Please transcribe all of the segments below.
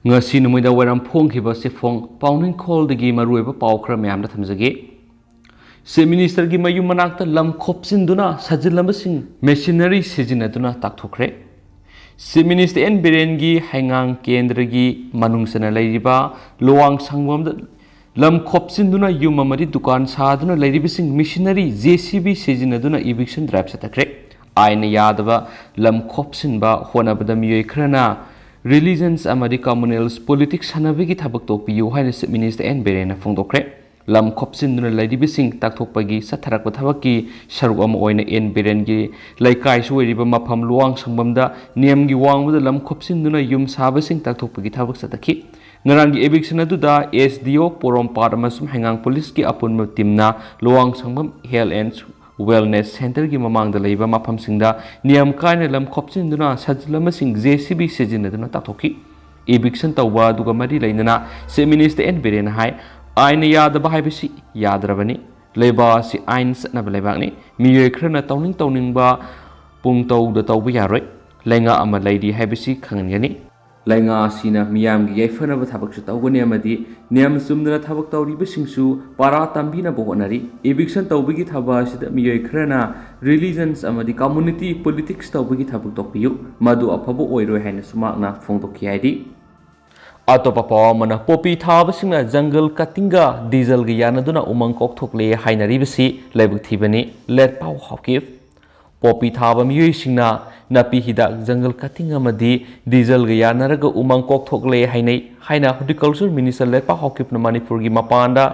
ngasi numuida waram phongkhiba sifong pauning kholdagi maruiba pawkhra mayamda thamjage se minister gi mayum manakta lam khopsinduna sajilambasing machinery sijinaduna takthokre se minister en berengi haingang kendra gi manungsana leiriba lowang sangwamda lam khopsinduna yum amari dukan saduna leiribasing machinery JCB sijinaduna eviction drive satakre aina yadaba lam khopsinba honabada miyoi khrana religions amadi communals politics hanabigi thabak tokpiyu haina se minister en berena phongdokre lam khopsinduna laidibising takthokpagi satharakpa thabaki saruk ama oina en berengi laikai suweriba mapham luwang sangbamda niamgi wangbuda lam khopsinduna yum sabasing takthokpagi thabak satakhi ngarangi eviction aduda SDO porompat amasum hangang police ki apunma timna luwang sangbam health and wellness center ki mamang da leiba mafam singda niyam kaina lam khopsin duna sajlama sing JCB sejin duna takhoki eviction tawba duga mari leinana se minister en berena hai aina yada ba hai bisi yadrabani leiba si ain na leiba ni miye khrana tawning ba pung taw da tawba yaroi lenga ama leidi hai bisi khangani lainga sina miyam gi yaifana ba thabak su tawgani amadi niam sumdana thabak tawri basingsu para tambina bohonari eviction tawbigi thaba sida miyoi khrana religions amadi community politics tawbigi thabak tokpiyu madu afabo oiroi haina sumakna phongdokhi haidi atopa pawamana popi thabasingna jungle cuttinga diesel gi yanaduna umang kok thokle hainari bisi laibuk thibani let paw hokif popi thaba miyoi singna napi hidak jungle cutting amadi diesel ga yanaraga umang kok thokle hainai haina horticulture minister lepa hokipna manipur gi mapanda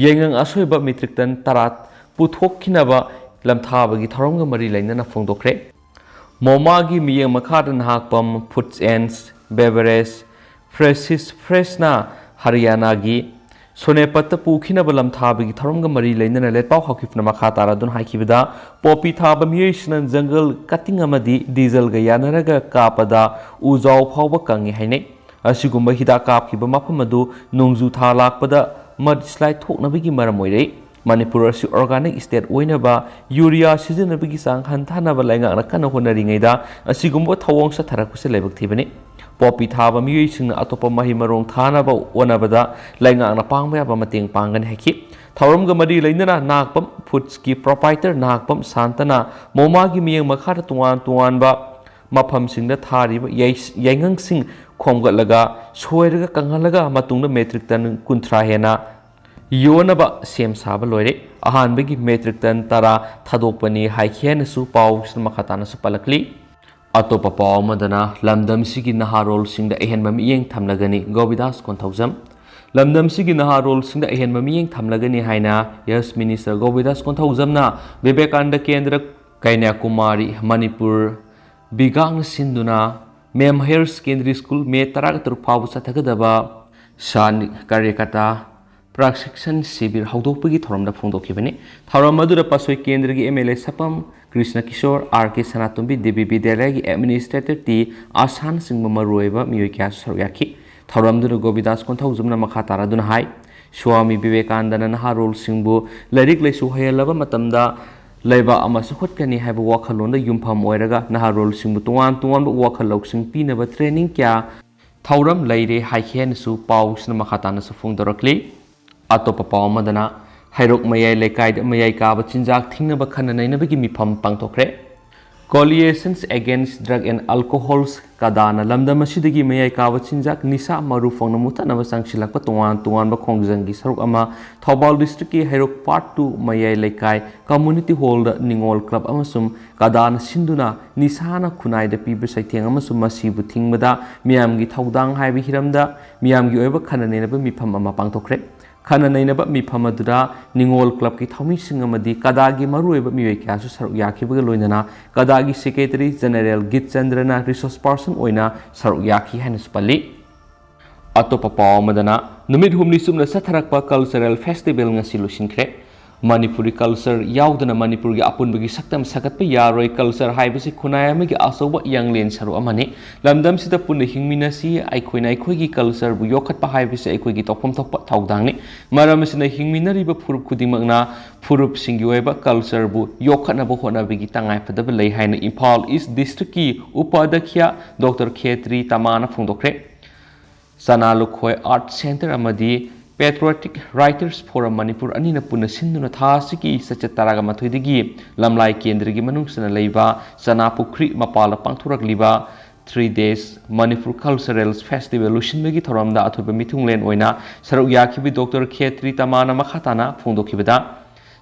yengang asoiba metric ton tarat puthokhinaba lamthaba gi tharongga mari lainana phongdokre moma gi miyeng makhada nahakpam foods and beverage freshna haryana gi sonepat pukhina balam thabi gi tharomga mari leinana letpaw hakifna makha tara dun haikibida popi thaba miyisna jungle cutting amadi diesel ga yanaraga kapada ujaw phawba kangi haine asigumba hida kapkiba mafam adu nungju tha lakpada mud slide thoknabigi maramoire manipur asi organic state oinaba urea sizinabigi sang hanthanaba lainga na kana honaringaida asigumba thawong sa tharakuse lebak thibani popi thaba miyisingna atopa mahi marong thanaba onabada lainga na pangba yaba mateng pangan heki thawramga mari leinana nakpam foods ki proprietor nakpam santana moma gi miyeng makhara tuan ba mafam singda thariba yaingang sing khomgatlaga soiraga kanghalaga matungna metric ton 30 hena yonaba sem saba loire ahanbagi metric ton tara thadokpani haikhen su paw makhatana su palakli atopa paw madana lamdam sigi naharol singda ehen mamiyeng thamlagani govidas konthaujam lamdam sigi naharol singda ehen mamiyeng thamlagani haina yes minister govidas konthaujamna vivekanda kendra kaina kumari manipur bigang sinduna mem higher secondary school me taragatru pawu sathagadaba san karyakata prakshikshan sibir haudokpagi thoramda phongdokhibani thoram madura pasoi kendra gi MLA sapam Krishna Kishore RK Sanatumbi Devi Vidyalaya gi administrator ti asan singma maruiba miyoi kya saryakhi thoramduna govidas konthaujumna makha taraduna hai Swami Vivekananda naharol singbu larik leisu hayalaba matamda leiba amasu khotkani haiba wakhalonda yumpham oiraga naharol singbu tuan ba wakhalok sing pinaba training kya thoram leire haikhen su pausna makha tana su phongdorakli atopa pawmadana hairok mayai lekai mayai kaba chinjak thingnaba khana nainabagi mifam pangthokre coalitions against drug and alcohols kadana lamdam asidagi mayai kaba chinjak nisa maru phongna mutanaba sangsilakpa tuan ba khongjangi saruk ama Thobal district ki hairok part 2 mayai lekai community hall da ningol club amasum kadana sinduna nisana khunai da piba saitheng amasum masibu thingmada miyamgi thaudang haibi hiramda miyamgi oiba khana nainaba mifam ama pangthokre khana nainaba mifam adura ningol club ki thami singamadi kadagi maruiba miyoi kyasu saruk yakhibaga loinana kadagi secretary general Git Chandrana resource person oina saruk yakhi haina spali atopa pawamadana numit humni sumna satharakpa cultural festival ngasi lusinkhre Manipuri culture yaudana Manipur gi apunbagi saktam sakatpa yaroi culture haibasi khunayama gi asoba yanglen saru amani lamdam sida punna hingminasi aikhoina aikhoi gi culture bu yokhatpa haibasi aikhoi gi tokpom thokpa thaudangni maramasina hingminari ba furup khudimagna furup singi oiba culture bu yokhatna ba hona bagi tangai padaba lei haina Imphal East district ki upadakya Dr. Khetri Tamana phongdokre Sanalukhoy Art Center amadi Patriotic Writers Forum Manipur anina puna sinduna thasiki sachataraga mathoidigi lamlai kendrigi manungsana leiba Sanapukri mapala pangthurakliba 3 days Manipur Cultural Festival lusinbagi thoramda athoba mithunglen oina saruk yakhibi Dr. Khetri tamana makhatana phongdokhibada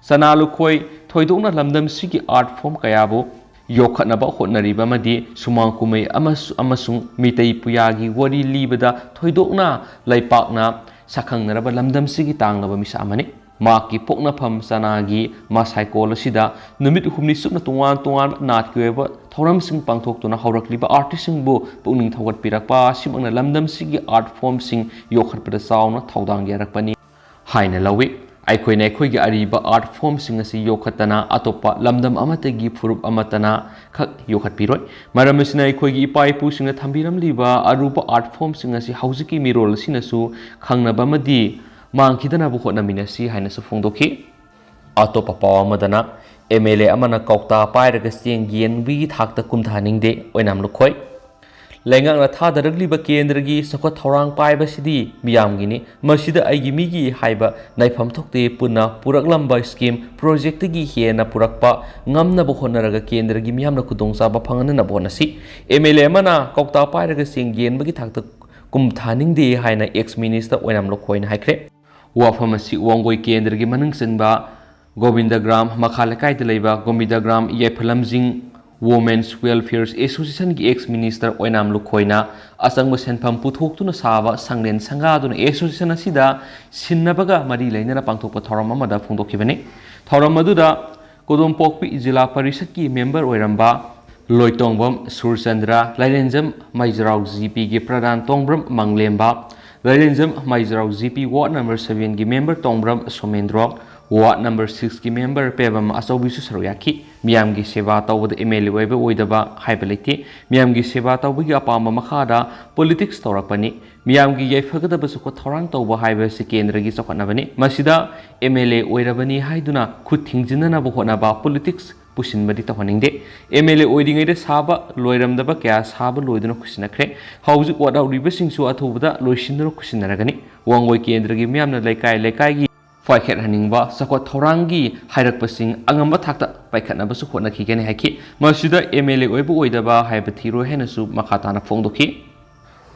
Sanalukhoy thoidokna lamdam sigi art form kayabu yokhatnaba hotnariba madi sumang kumai amasung mitei puyagi wari libada thoidokna laipakna Sakang naraba lamdam sigi tang naba misa amani maki pokna pham sanagi ma psychol sida numit humni sukna tungan nat kweba thoram sing pangthok tuna haurakliba artist sing bu pungning thogat pirakpa simangna lamdam sigi art form sing yokhatpada sauna thodang yarakpani haina lawi aikoina aikoigi ariba art form sing asi yokhatana atopa lamdam amatagi phurup amatana khak yokhatpiroi maramasina aikoigi ipai pu singna thambiram liba aruba art form sing asi hauziki mirol sinasu khangnaba madi mangkhidana bu khotna minasi haina su phongdokhi atopa pawa madana MLA amana kaukta pairaga seng yenbi thakta kumthaningde oinam lukhoi Lengang na thadarakliba kendragi sakot thorang paiba sidi miyamgini masida aigi migi haiba naifam thokte punna puraklamba scheme project gi hena purakpa ngamna bo honaraga kendragi miyamna kudongsa ba phangana na bonasi MLA mana kaukta pairaga senggen bagi thakta kumthaning de haina ex minister oinam lokhoina haikre wafamasi wangoi kendragi manungsenba Govindagram makhalakai de leiba Govindagram yephalamjing Women's Welfare Association ki ex minister oinam lukhoina asang senpham puthoktu saba sanglen sangaduna association asida sinnabaga mari leinana pangthokpa thoram amada phongdokhibani thoram aduda Kodompokpi jila parishad ki member oiramba Loitongbam Surchandra Lairenjam Maizrau GP ki pradhan Tongbram Manglemba Lairenjam Maizrau GP ward number 7 ki member Tongbram Somendro Ward number 6 ki member pebam asobisu saruyaki miyamgi seva tawbada MLA oiba oidaba haibaliti miyamgi seva tawbagi apamba makhada politics tawrakpani miyamgi yaifagadaba suko thorang tawba haiba si kendragi chokhatnabani masida MLA oirabani haiduna khut thingjinana bu honaba politics pusinbadi tawhaningde MLA oidingaida saba loiramdaba kya saba loiduna khusinakre hauji wada uribasingsu athubada loisinduna khusinaragani wangoi kendragi miyamna laikai gi Paikhat haningba sakot thorangi hairakpasing angamba thakta paikhatnaba su khotna khigani haiki masida MLA oibu oidaba haiba thiro henasu makhatana phongdokhi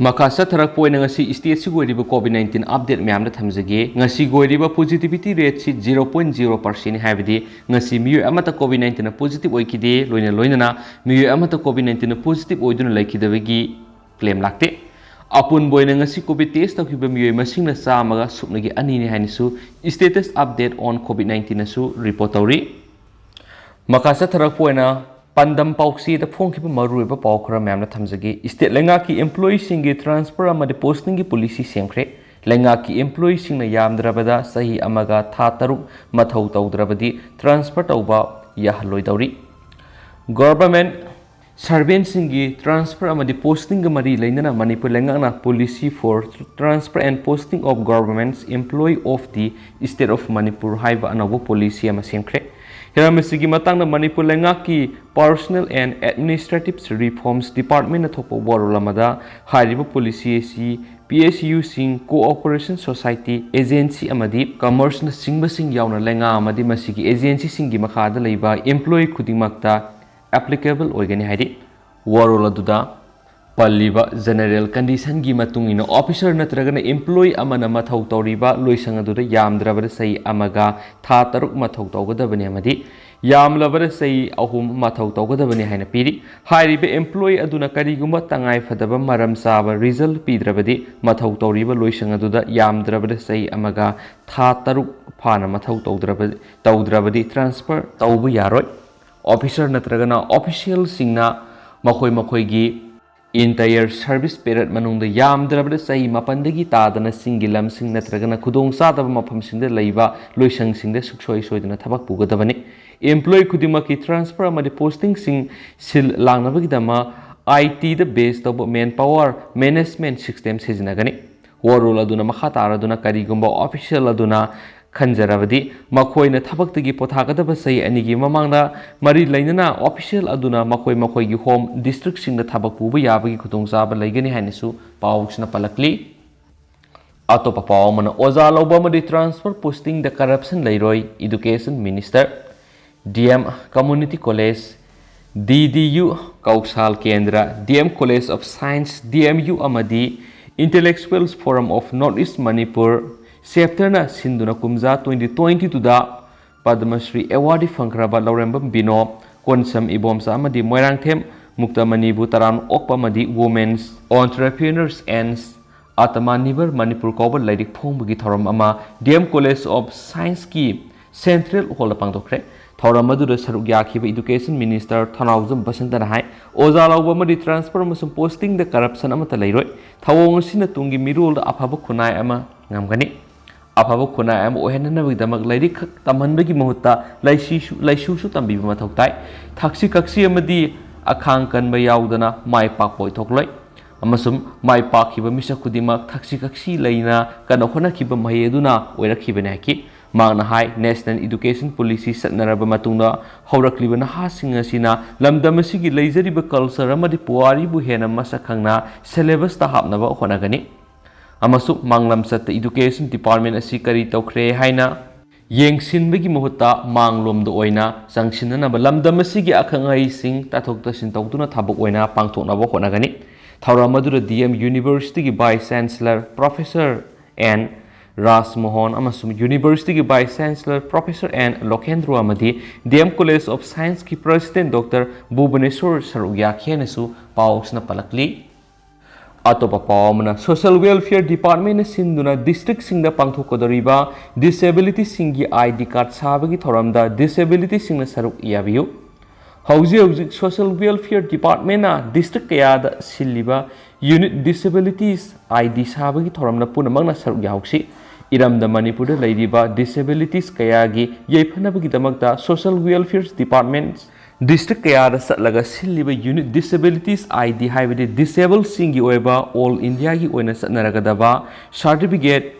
makasa tharak poina ngasi state si goiriba COVID-19 update myamna thamjage ngasi goiriba positivity rate si 0.0% haibidi ngasi miyo amata COVID-19 positive oikide loina miyo amata COVID-19 positive oiduna laikidabagi claim lakte Apun boy na ngasi COVID test tau kiba miyoy masing na samaga suknagi anini hanisu status update on COVID-19 na su report tauri. Makasa tarak po na pandam pauksi da phong kiba marui ba paukra mayam na thamjagi state lenga ki employee singi transfer amade posting ki policy semkre lenga ki employee sing na yamdrabada sahi amaga tha taruk mathau tawdrabadi transfer tawba yahloi tauri. Government Servant singi transfer amadi posting gamari lainana Manipur lengana policy for transfer and posting of government's employee of the state of Manipur haiba anabu policy ama semkre hiramesigi matangna Manipur lengaki personal and administrative reforms department na thopo borulamada hariba policy si PSU sing cooperation society agency amadi commerce na singba sing yauna lenga amadi masigi agency singi makhada leiba employee khudingmakta applicable oigani haidi warol aduda palliba general condition gi matungina officer natragana employee amana mathau tawriba loisang aduda yamdrabada sei amaga tha taruk mathau tawgadabani amadi yamlabada sei ahum mathau tawgadabani haina piri hairibe employee aduna karigumba tangai fadaba maram saba result pidrabadi mathau tawriba loisang aduda yamdrabada sei amaga tha taruk phana mathau tawdrabadi transfer tawbu yaroi Officer natragana official singna makhoi gi entire service period manungda yamdrabada sahi mapandagi tadana singilam sing natragana khudong sadaba mafam singda leiba loisang singda suksoi soiduna thabak pugadabani employee khudimaki transfer amadi posting sing sil langnabagi dama IT the base of manpower management system sizinagani warul aduna makha taraduna karigumba official aduna Khanjarabadi makhoi na thabaktagi pothagadaba sei anigi mamangna mari lainana official aduna makhoi gi home district sing na thabak puba yabagi khutongchaba laigani hainisu pawsna palakli Atop papaw mana oza lauba madi transfer posting the corruption lairoi Education Minister DM Community College DDU Kaushal Kendra DM College of Science DMU Amadi Intellectuals Forum of Northeast Manipur chapter na sinduna kumza 2022 da Padma Shri Award Fankraba Laurembam Bino Konsam Ibomsa Amadi Moirangthem Mukta Manibu Taram Okpa Madi Women's Entrepreneurs and Atamanibar Manipur Kobal Laidik Phombagi Thoram Ama DM College of Science Ki Central Hall Pangtokre Thoram Madura Saruk Yakiba Education Minister Thanauzam Basantana Hai Oza Lauba Madi transfer Musum posting the corruption Amata Lairoi Thawong Sina Tungi Mirul Apabu Kunai Ama Ngamgani Apabu Kunai Am Ohenana Vidamak Laidik Tamanbagi Muhuta Laishu Tambi Matoktai Taxi Kaxi Amadi Akankan Bayaudana Mai Pakboy Tokloi Amasum Mai Pakiba Misa Kudimak Taxi Kaxi Laina Kanokona Kiba Mayeduna Wera Kibanaki Magna High National Education Policy Satnaraba Matunda Haurakliba Hasinga Sina Lamdamasigi Lazeriba Culture Amadi Puari Buhena Masakangna Syllabus Tahapnava Honagani Amasu Manglam Sat Education Department Asikari Tokre Haina Yeng Sinbagi Muhuta Manglum the Oina Sanctionaba Lamdamasigi Akangai Sing Tatok Sintotuna Tabuk Oina Pangtona Honagani Thauramadu DM University Vice Chancellor Professor and Ras Mohan Amasum University Vice Chancellor Professor and Lokendro Amadi DM College of Science ki President Dr. Bhubaneswar Sarugya Khenesu Pausna Palakli Atopa Paumana Social Welfare Department Sinduna District Singda Pangthokodoriba Disability Singi ID card Sabagi Thoramda Disability Singna Saruk Yabiu Hauzi Social Welfare Department District Kayada Siliba Unit Disabilities ID Sabagi Thoramna Punamagna Saruk Yauksi Iram the Manipur Ladiba Disabilities Kayagi Yepanabagi Damakta Social Welfare Department District Kayada Satlaga Siliba Unit Disabilities ID Hybrid Disabled Singi Oeba All India Gi Oina Satnaragadaba Certificate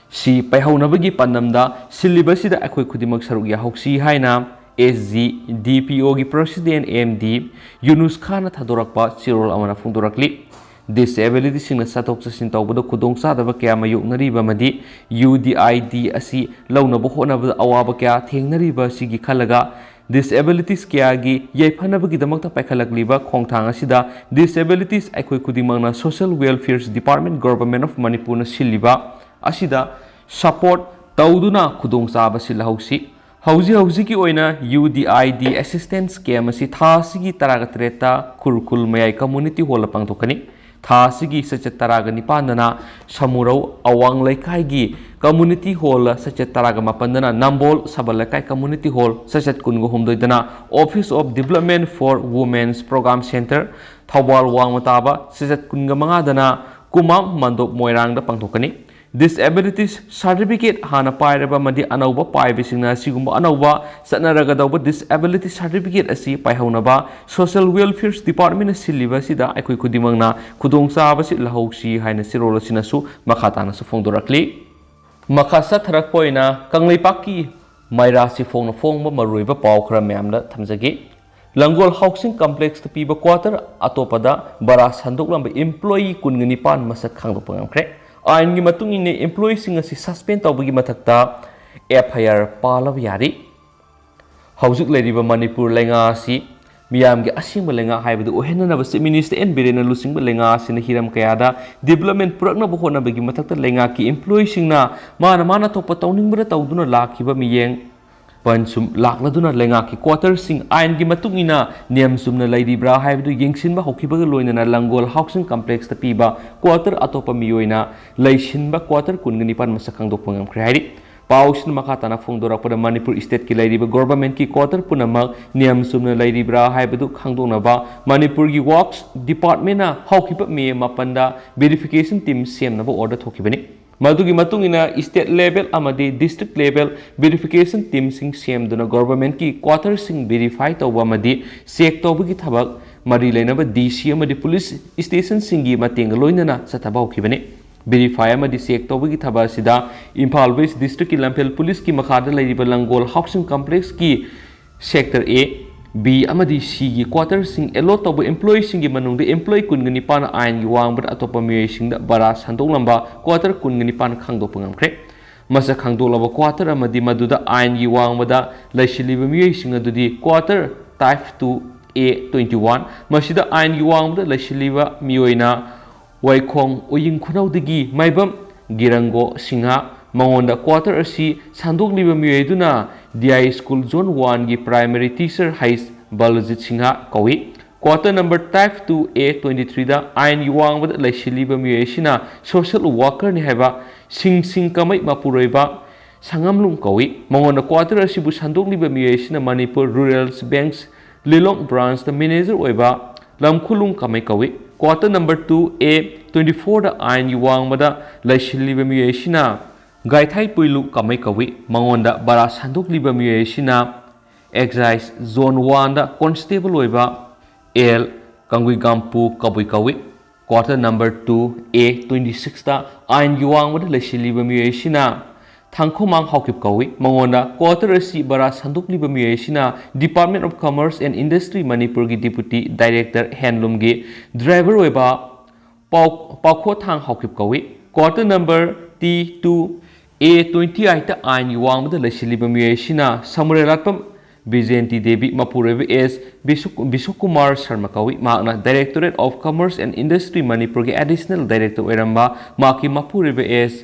Si Paihaunabagi Pandamda Siliba Sida Akoi Kudimak Saruk Yauksi Haina SG DPO ki President MD Yunus Khan Thadorakpa Chirol Amana Fundorakli Disability Singna Satok Sasin Tawbada Kudong Sadaba Kaya Mayuknariba Madi UDID Asi Launaba Honaba Awaba Kaya Thengnariba Sigi Khalaga Disabilities Kayagi Yaipanabagi Damakta Paikalakliba Khongthang Asida Disabilities Aikoi Kudimangna Social Welfare Department Government of Manipur na Siliba Asida Support Tawduna Kudong Saba Silahausi Hauzi ki oina UDID Assistance Scheme asi thasigi taraga treta kurkul mayai community hall pangtokani thasigi sacha taraga nipandana samurau awang laikai gi community hall sacha taraga mapandana nambol sabalakai community hall sacha kungo humdoidana Office of Development for Women's Program Center Thawal wang mataba sacha kunga mangadana kumam mandop moirang da pangtokani Disabilities Certificate Hana Pairaba Madi Anova Paibisina Sigumba Anova Satnaragadaba Disability Certificate Asi Paihaunaba Social Welfare Department Siliba Sida Akui Kudimangna Kudong Sabasi Lahausi Haina Sirola Sinasu Makatana Sufondorakli Makasa Tarakpoina Kanglipaki Mairasi Fong Fongba Maruiba Paukra Mamda Tamzagi Langol Housing Complex to Piba Quarter Atopada Baras Handuklam Employee Kunganipan Masak Kangopangkre Ain gi matung ine employees sing asi suspend tawbagi mathakta FIR palab yari Haujuk leriba Manipur lenga asi miyam gi asingba lenga haibadu ohenna ba minister en birena lusingba lenga asi na hiram kayada development purakna bohona bagi mathakta lenga ki employees singna mana topa tawningbra tawduna lakhiba miyeng Pansum lakladuna lenga ki quarter sing ain gi matungina niam sumna lairibra haibu yengsinba hokibaga loinana Langol Housing Complex ta piba quarter atopa miyoina leisinba quarter kungnipan masakang dopangam khari pausin makatana fongdora pada Manipur state ki lairiba government ki quarter punamak niam sumna lairibra haibu khangdona ba Manipur gi works department na hokiba me mapanda verification team sem na ba order thokibani Madugi matungina state level amadi district level verification team sing same duna government ki quarter sing verify tawba amadi check tawbagi thabak mari leinaba DC amadi police station singi mateng loinana sataba okibani verify amadi check tawbagi thaba sida Imphal West district ki Lampel police ki makhada lairiba Langol Housing Complex ki sector A B amadi C gi quarter sing allot tawba employee sing gi manung de employee kun gani pan ain gi wang bad atopa miyoi sing da bara sandok lamba quarter kun gani pan khangdo pangam khre masa khangdo laba quarter amadi maduda ain gi wang bada laishiliba miyoi sing adudi quarter type 2A21 masida ain gi wang bada laishiliba miyoi na waikong uying khunau digi maibam girango singa mangonda quarter asi sandok liba miyoi duna DI School Zone 1 gi primary teacher Hais Balajit Singha kawi quarter number type 2A23 da ain yuang bad laishiliba miyesina social worker ni heba sing kamai mapuroiba sangamlung kawi mangonda quarter asibu sandok liba miyesina Manipur Rural Banks Lilong branch the manager oiba lamkhulung kamai kawi quarter number 2A24 da ain yuang bada laishiliba miyesina Gaithai Puilu kamai kawi mangonda bara sandok liba miyesina Excise Zone 1 da constable oiba L Kangui Gampu kabui kawi quarter number 2A26 da ain yuang bada laishiliba miyesina Thangkhomang haukip kawi mangonda quarter asi bara sandok liba miyesina Department of Commerce and Industry Manipur gi Deputy Director Handloom gi driver oiba Paukho Thang haukip kawi quarter number T2 A28 ta ain yuang bada laishiliba miyesina Samurelatpam Bijenti Devi Mapurebe S Bisukumar Sharma kawi maakna Directorate of Commerce and Industry Manipur gi Additional Director oiramba maki Mapurebe S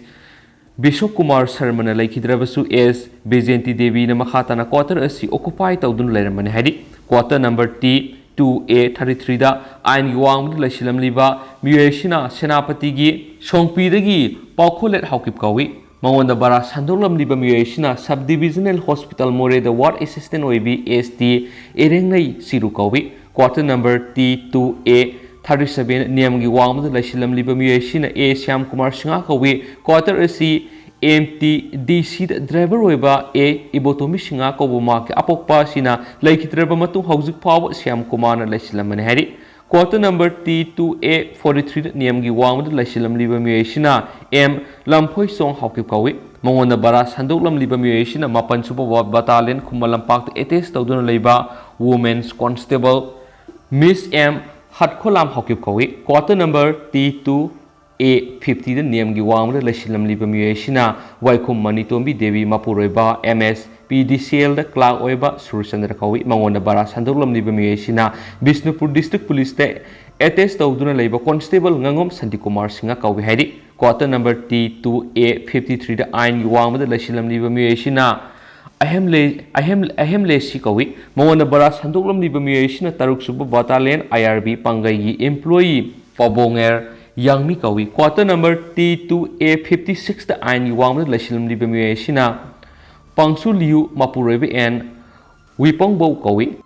Bisukumar Sharma na laikhidrabasu S Bijenti Devi na makhatana quarter asi occupy tawdun lairamani hadi quarter number T2A33 da ain yuang bada laishilamliba miyesina Senapati gi Songpidagi Paukholet haukip kawi mangonda bara sandoklam liba miyesina subdivisional hospital more the ward assistant oibi ST erengai siru kawi quarter number T2A37 niam gi wangmada laishilam liba miyesina A Syam Kumar Singha kawi quarter asi MTDC da driver oiba A Ibotomi Singha kawu ma ke apokpa sina laikhitraba matung haujuk pawa Syam Kumar na laishilamani hari quarter number T2A43 niam gi wangmada laishilam liba miyesina M Lamphoi Song haukip kawi mangonda bara sandoklam liba miyesina mapan suba ward battalion Khumalampak attest tawduna leiba women's constable Miss M Hatkolam haukip kawi quarter number T2A50 da niam gi wangmada laishilam liba miyesina Waikhum Manitombi Devi Mapuroiba MS PDCL da clerk oiba Surchandra kawi mangonda bara sandoklam liba miyesina Bisnupur District Police te attest tawduna leiba constable Ngangom Santikumar Singha kawi haidi quarter number T2A53 da ain yuangmada laishilam liba miyesina ahem le si kawi mangonda bara sandoklam liba miyesina taruk suba battalion IRB Pangai gi employee Pabonger Yangmi kawi quarter number T2A56 da ain yuangmada laishilam liba miyesina Pangsu Liu Mapurebe N Wipong Bau kawi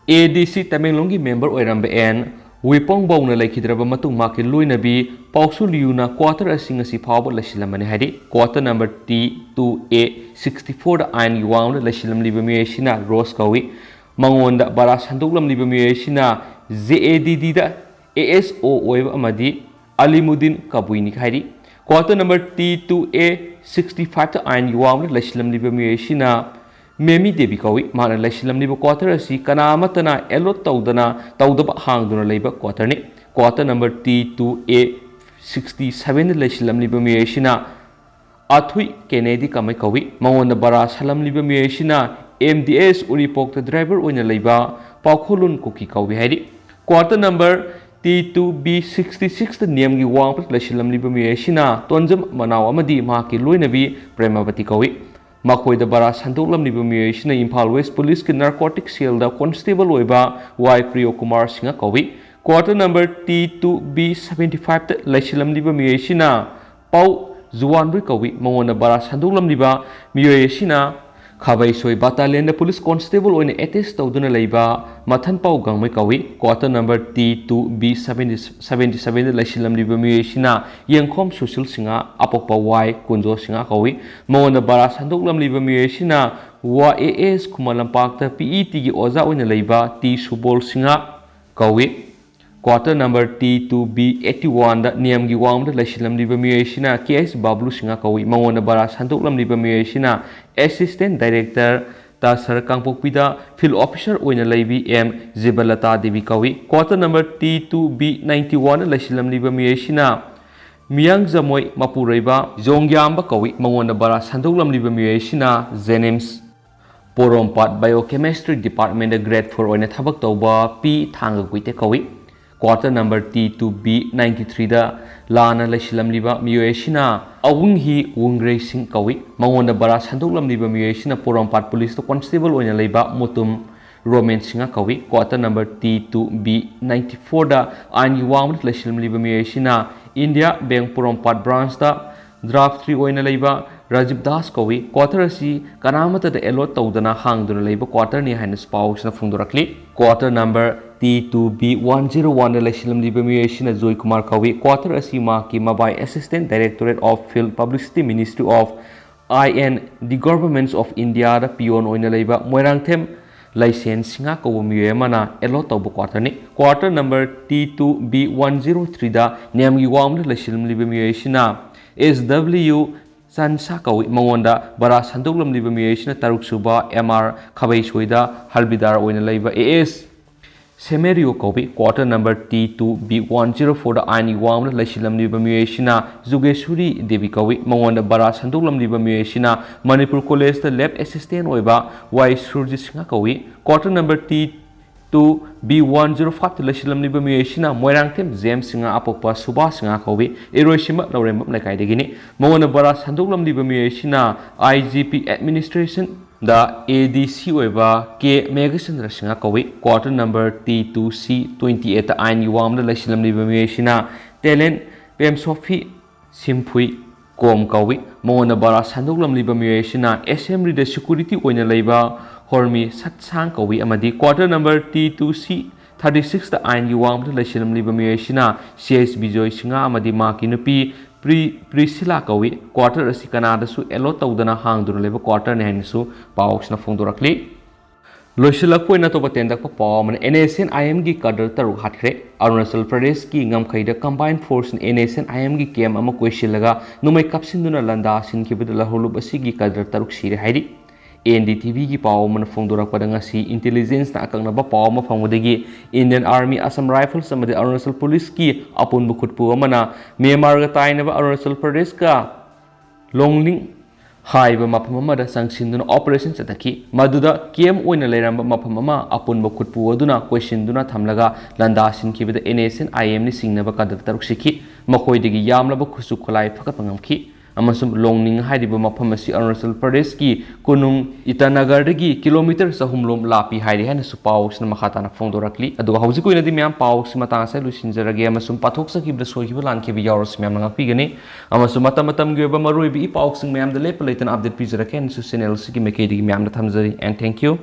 ADC Tamenglongi member oirambe N Wipong Bau na laikhidraba matung maki luinabi Pausu Liu na quarter asing asi phawba laisilamani hadi quarter number T2A64 da ain yuang na laisilam liba miyesina Rose kawi mangonda bara sandoklam liba miyesina ZADD da ASO oiba amadi Alimuddin Kabuini hadi quarter number T2A65 ta ain yuang na laisilam liba miyesina Memi Devi kawi mana laisilam liba quarter asi kana amatana elot tawdaba hangduna leiba quarter ni quarter number T2A67 laisilam liba miyesina Athui Kennedy kamai kawi mangonda bara salam liba miyesina MDS Uripok ta driver oina leiba Paukholun Kuki kawi haidi quarter number T2B66 da niam gi wang laisilam liba miyesina Tonjam Manaw amadi maki loinabi Premavati kawi Makoida bara sandoklam liba miyesina Imphal West Police ki narcotic cell da constable oiba Y Priyo Kumar Singha kawi quarter number T2B75 ta laisilam liba miyesina Pau Zuwanbri kawi mangonda bara sandoklam liba miyesina Khabai Soi battalion da police constable oina attest tawduna leiba Mathan Pau Gangmai kawi quarter number T2B77 da laisilam liba miyesina Yengkhom Social Singha apokpa Y Kunjo Singha kawi mangonda bara sandoklam liba miyesina YAS Khumalampak ta PET gi oza oina leiba T Subol Singha kawi quarter number T2B81 da niam gi wang da laisilam liba miyesina KS Bablu Singha kawi mangonda bara sandoklam liba miyesina Assistant Director ता sir कांगपोकपीदा field officer ओइना लेबी M जिबलता देवी कवि quarter number T2B91 लैसिलमलिबा मियेसिना Meiyang जमोय मपुरैबा जोंग्याम्बा कवि मंगोंदा बरा संदोकलमलिबा मियेसिना जेनिम्स Porompat biochemistry department grade 4 ओइना थबक तौबा P थांगा गुइते कवि quarter number T2B93 दा लाना लैसिलमलिबा मियेसिना अवुंग ही वुंग्रे सिंह कवि मंगोंदा बरा संदोकलमलिबा मियेसिना पोरोमपाट पुलिस कांस्टेबल ओइना लेबा मुतुम रोमेन सिंह कवि क्वार्टर नंबर T2B94 दा आइन युवाम लैसिलमलिबा मियेसिना इंडिया बैंक पोरोमपाट ब्रांच दा ड्राफ्ट 3 ओइना लेबा राजीव दास कवि क्वार्टर असी कनामत दा एलोट तौदना हांगदुना लेबा क्वार्टर नि हाइनस पाउसना फुंगदोरकली क्वार्टर नंबर T2B101 लैसिलमलिबा मियेसिना जोय कुमार कवि क्वार्टर असी मा की मबाई assistant directorate of field publicity ministry of IN the government of India दा पियोन ओइना लेबा मोइरांगथेम लाइसेंस सिंगा को मियेमना एलोट तौब क्वार्टर नि क्वार्टर नंबर T2B103 दा नेमगी वाम लैसिलमलिबा मियेसिना SW संसा कवि मंगोंदा बरा संदोकलमलिबा मियेसिना तरुक सुबा MR खबैसोइदा हलबिदार ओइना लेबा AS सेमेरियो कवि क्वार्टर नंबर T2B104 दा आइन वाम लैसिलमलिबा मियेसिना जुगेश्वरी देवी कवि मंगोंदा बरा संदोकलमलिबा मियेसिना मणिपुर कॉलेज दा लैब असिस्टेंट ओइबा वाई सुरजित सिंह कवि क्वार्टर नंबर T2B105 लैसिलमलिबा मियेसिना मोइरांगथेम जेम्स सिंह अपोकपा सुबा सिंह कवि एरोइसिमा लौरेम लैकाइदगिनी मंगोंदा बरा संदोकलमलिबा मियेसिना IGP एडमिनिस्ट्रेशन दा ADC ओइबा के मेघचंद्र सिंह कवि क्वार्टर नंबर T2C28 आइन युवाम लैसिलमलिबा मियेसिना टैलेंट पेमसोफी सिम्फुई कोम कवि मंगोंदा बरा संदोकलमलिबा मियेसिना असेंबली दा सिक्योरिटी ओइना लेबा हॉर्मी सत्सांग कवि अमदी क्वार्टर नंबर T2C36 दा आइन युवाम लैसिलमलिबा मियेसिना CS बिजोय सिंह अमदी मा की नुपी प्रिसिला कवि क्वार्टर असी कनादसु एलोट तौदना हांगदुना लेबा क्वार्टर ने हाइनसु पाउसना फोंदोरकली लोइसिलकपोइना तो बतेंदक पाव मन NSCN-IM की कादर तरुक hatkhre अरुणाचल प्रदेश की ngमखैदा कंबाइंड फोर्स NSCN-IM की कैम अमा कोइसिलगा नुमै कपसिनदुना लंदा सिनखिबद लहरुलुब असि की कादर तरुक सिरे हाइरि NDTV की पाव मन फोंदोरकपदा ngasi इंटेलिजेंस ना अकंगनबा पाव मा फंगबदगी इंडियन आर्मी असम राइफल्स अमदि अरुणाचल पुलिस की अपुन बुखुटपु अमना म्यांमार गा ताइनबा अरुणाचल प्रदेश का लोंगलिंग हाइबा मफम अमदा संगसिनदुना ऑपरेशन चतखी मदुदा केम ओइना लेरंबा मफम अमा अपुन बुखुटपु अदुना क्वेश्चनदुना थमलगा लंदा सिनखिबदा NSCN-IM नि सिंगनबा कादर तरुक सिखि मखोइदगी यामलबा खुसु खलाई फकपंगमखि अमसुम लोंगनिंग हाइरिबा मफम असि अरुणाचल प्रदेश की कुनुंग इटानगरदगी किलोमीटर 3 लोम लापी हाइरि हैन सुपाउसना मखाताना फोंदोरकली अदुगा हौजिक ओइनादि म्याम पाउस मतांगसे लुसिनजरगे अमसुम पाथोकसकिबदा सोहिबा लानखेबि यावरस म्याम नंगापिगनी अमसुम मतम गेबा मरुइबि पाउसिंग म्याम द लेप लेतन अपडेट पिजरके एंड चैनल सिगी मेकेदि म्याम द थमजरी एंड थैंक यू